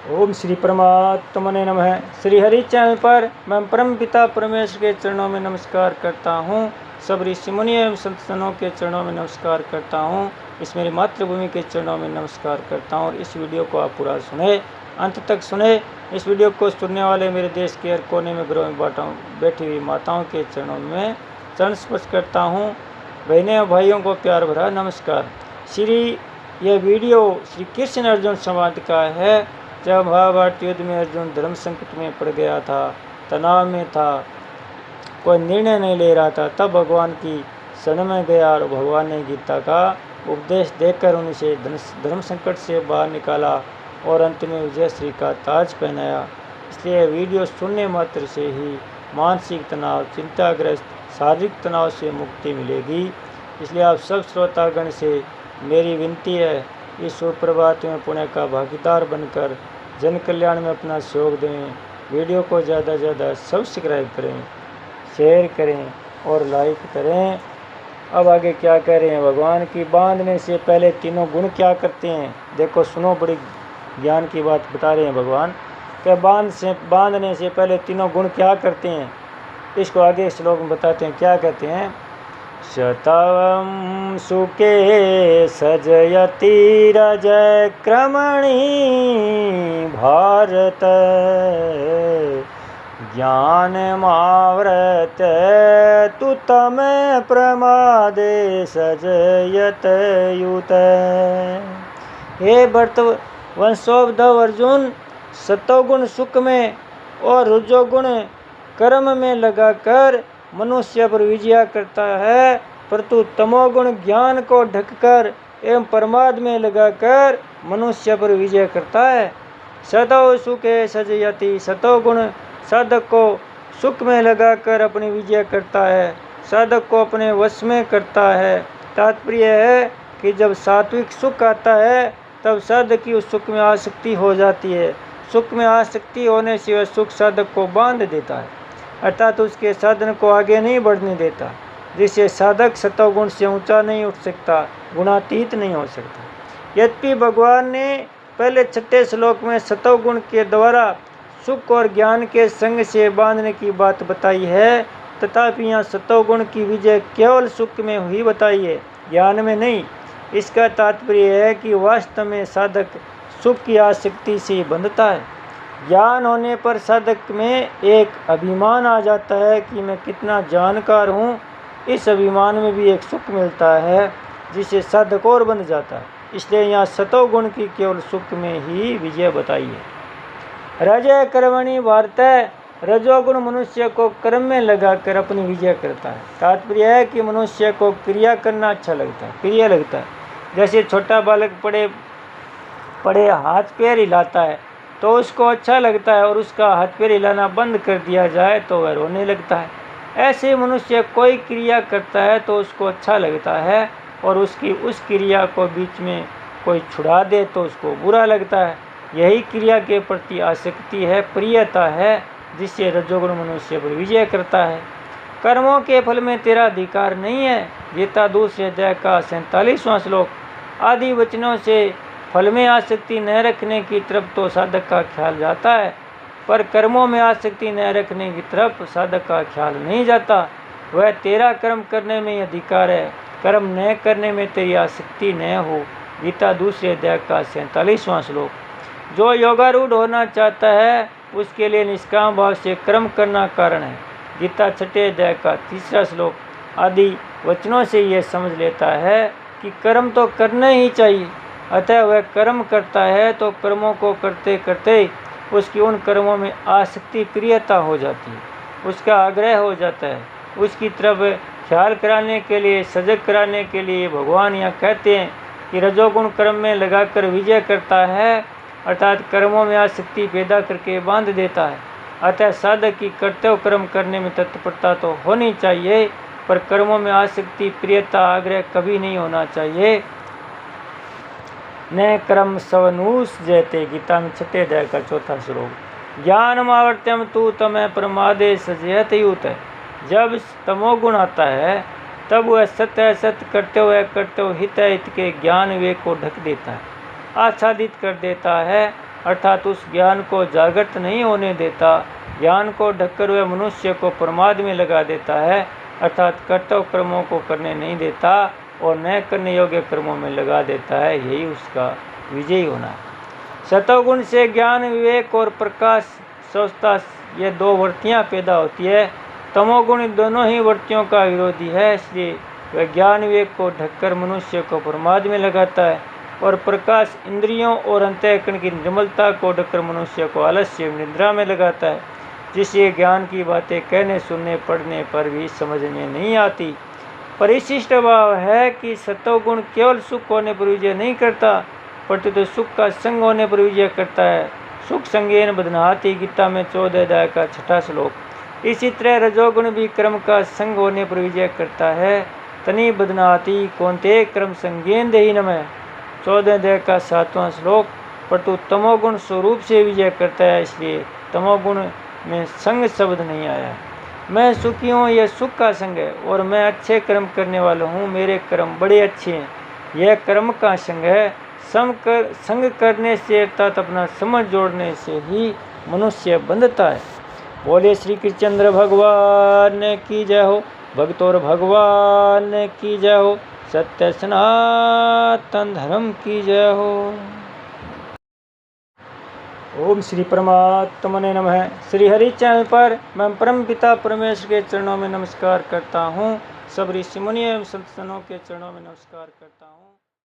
ओम श्री परमात्मने नमः। श्री हरि चैनल पर मैं परम पिता परमेश्वर के चरणों में नमस्कार करता हूँ। सब ऋषि मुनि एवं संतों के चरणों में नमस्कार करता हूँ। इस मेरी मातृभूमि के चरणों में नमस्कार करता हूँ। और इस वीडियो को आप पूरा सुने, अंत तक सुने। इस वीडियो को सुनने वाले मेरे देश के हर कोने में घरों में बैठी हुई माताओं के चरणों में चरण स्पर्श करता हूँ। बहनें और भाइयों को प्यार भरा नमस्कार। यह वीडियो श्री कृष्ण अर्जुन संवाद का है। जब महाभारत युद्ध में अर्जुन धर्म संकट में पड़ गया था, तनाव में था, कोई निर्णय नहीं ले रहा था, तब भगवान की शरण में गया और भगवान ने गीता का उपदेश देकर उनसे धर्म संकट से बाहर निकाला और अंत में विजय श्री का ताज पहनाया। इसलिए वीडियो सुनने मात्र से ही मानसिक तनाव, चिंताग्रस्त, शारीरिक तनाव से मुक्ति मिलेगी। इसलिए आप सब श्रोतागण से मेरी विनती है, इस सुप्रभात में पुण्य का भागीदार बनकर जन कल्याण में अपना सहयोग दें। वीडियो को ज़्यादा से ज़्यादा सब्सक्राइब करें, शेयर करें और लाइक करें। अब आगे क्या कह रहे हैं भगवान की बांधने से पहले तीनों गुण क्या करते हैं, देखो सुनो, बड़ी ज्ञान की बात बता रहे हैं भगवान कि बांधने से पहले तीनों गुण क्या करते हैं। इसको आगे श्लोक में बताते हैं, क्या कहते हैं। शतवं सुके सजयति रजक्रमणि भारत ज्ञानमावृत तु तमे प्रमादे सजयत युत। हे भरतवंशोद्भव अर्जुन, सतोगुण सुख में और रजोगुण कर्म में लगाकर मनुष्य पर विजय करता है, परंतु तमोगुण ज्ञान को ढककर एवं प्रमाद में लगाकर मनुष्य पर विजय करता है। सतो सुखे सजयति, सतोगुण साधक को सुख में लगाकर अपनी विजय करता है, साधक को अपने वश में करता है। तात्पर्य है कि जब सात्विक सुख आता है तब साधक की उस सुख में आसक्ति हो जाती है। सुख में आसक्ति होने से वह सुख साधक को बांध देता है, अर्थात उसके साधन को आगे नहीं बढ़ने देता, जिससे साधक सतोगुण से ऊंचा नहीं उठ सकता, गुणातीत नहीं हो सकता। यद्यपि भगवान ने पहले 6 श्लोक में सतोगुण के द्वारा सुख और ज्ञान के संग से बांधने की बात बताई है, तथापि यहाँ सतोगुण की विजय केवल सुख में ही बताई है, ज्ञान में नहीं। इसका तात्पर्य है कि वास्तव में साधक सुख की आसक्ति से बंधता है। ज्ञान होने पर साधक में एक अभिमान आ जाता है कि मैं कितना जानकार हूँ। इस अभिमान में भी एक सुख मिलता है, जिससे साधक और बन जाता है। इसलिए यहाँ सतोगुण की केवल सुख में ही विजय बताई है। रजय कर्मणि भारत, रजोगुण मनुष्य को कर्म में लगाकर अपनी विजय करता है। तात्पर्य है कि मनुष्य को क्रिया करना अच्छा लगता है, प्रिय लगता है। जैसे छोटा बालक पड़े हाथ पैर हिलाता है तो उसको अच्छा लगता है, और उसका हाथ पैर हिलाना बंद कर दिया जाए तो वह रोने लगता है। ऐसे मनुष्य कोई क्रिया करता है तो उसको अच्छा लगता है, और उसकी उस क्रिया को बीच में कोई छुड़ा दे तो उसको बुरा लगता है। यही क्रिया के प्रति आसक्ति है, प्रियता है, जिससे रजोगुण मनुष्य पर विजय करता है। कर्मों के फल में तेरा अधिकार नहीं है, गीता 2 अध्याय का 47वां श्लोक। आदि वचनों से फल में आसक्ति न रखने की तरफ तो साधक का ख्याल जाता है, पर कर्मों में आसक्ति न रखने की तरफ साधक का ख्याल नहीं जाता। वह तेरा कर्म करने में अधिकार है, कर्म न करने में तेरी आसक्ति न हो। गीता 2 अध्याय का 47वां श्लोक। जो योगारूढ़ होना चाहता है उसके लिए निष्काम भाव से कर्म करना कारण है। गीता 6 अध्याय का 3 श्लोक। आदि वचनों से यह समझ लेता है कि कर्म तो करना ही चाहिए, अतः वह कर्म करता है तो कर्मों को करते करते उसकी उन कर्मों में आसक्ति, प्रियता हो जाती है, उसका आग्रह हो जाता है। उसकी तरफ ख्याल कराने के लिए, सजग कराने के लिए भगवान यहाँ कहते हैं कि रजोगुण कर्म में लगाकर विजय करता है, अर्थात कर्मों में आसक्ति पैदा करके बांध देता है। अतः साधक की कर्तव्य कर्म करने में तत्परता तो होनी चाहिए, पर कर्मों में आसक्ति, प्रियता, आग्रह कभी नहीं होना चाहिए। न कर्म सवनूस जयते, गीता में 6 अध्याय का 4 श्लोक। ज्ञानमावर्त्यम तू तमे प्रमादे सजयत युत। जब तमोगुण आता है तब वह सत्य सत्य करते हुए हित के ज्ञान विवेक को ढक देता है, आच्छादित कर देता है, अर्थात उस ज्ञान को जागृत नहीं होने देता। ज्ञान को ढककर वह मनुष्य को प्रमाद में लगा देता है, अर्थात कर्तव्य कर्मों को करने नहीं देता और न करने योग्य कर्मों में लगा देता है। यही उसका विजयी होना है। सतोगुण से ज्ञान, विवेक और प्रकाश, स्वस्थता, ये दो वृत्तियाँ पैदा होती है। तमोगुण दोनों ही वृत्तियों का विरोधी है, इसलिए वह ज्ञान विवेक को ढककर मनुष्य को प्रमाद में लगाता है और प्रकाश इंद्रियों और अंतःकरण की निर्मलता को ढककर मनुष्य को आलस्य निद्रा में लगाता है, जिससे ज्ञान की बातें कहने सुनने पढ़ने पर भी समझ में नहीं आती। परिशिष्ट भाव है कि सतोगुण केवल सुख होने पर विजय नहीं करता, परंतु सुख का संग होने पर विजय करता है। सुख संगेन बदनाति, गीता में 14 अध्याय का 6वां श्लोक। इसी तरह रजोगुण भी कर्म का संग होने पर विजय करता है। तनि बदनाति कौन्तेय कर्म संगेन देहि नमः, 14 अध्याय का 7वां श्लोक। परंतु तमोगुण स्वरूप से विजय करता है, इसलिए तमोगुण में संग शब्द नहीं आया। मैं सुखी हूँ, यह सुख का संग है, और मैं अच्छे कर्म करने वाला हूँ, मेरे कर्म बड़े अच्छे हैं, यह कर्म का संग है। संग करने से अर्थात अपना समझ जोड़ने से ही मनुष्य बंधता है। बोले श्री कृष्णचंद्र भगवान की जय हो, भक्तों भगवान की जय हो, सत्य सनातन धर्म की जय हो। ओम श्री परमात्मने नमः। श्री हरि चैनल पर मैं परम पिता परमेश्वर के चरणों में नमस्कार करता हूँ। सब ऋषि मुनि एवं संतों के चरणों में नमस्कार करता हूँ।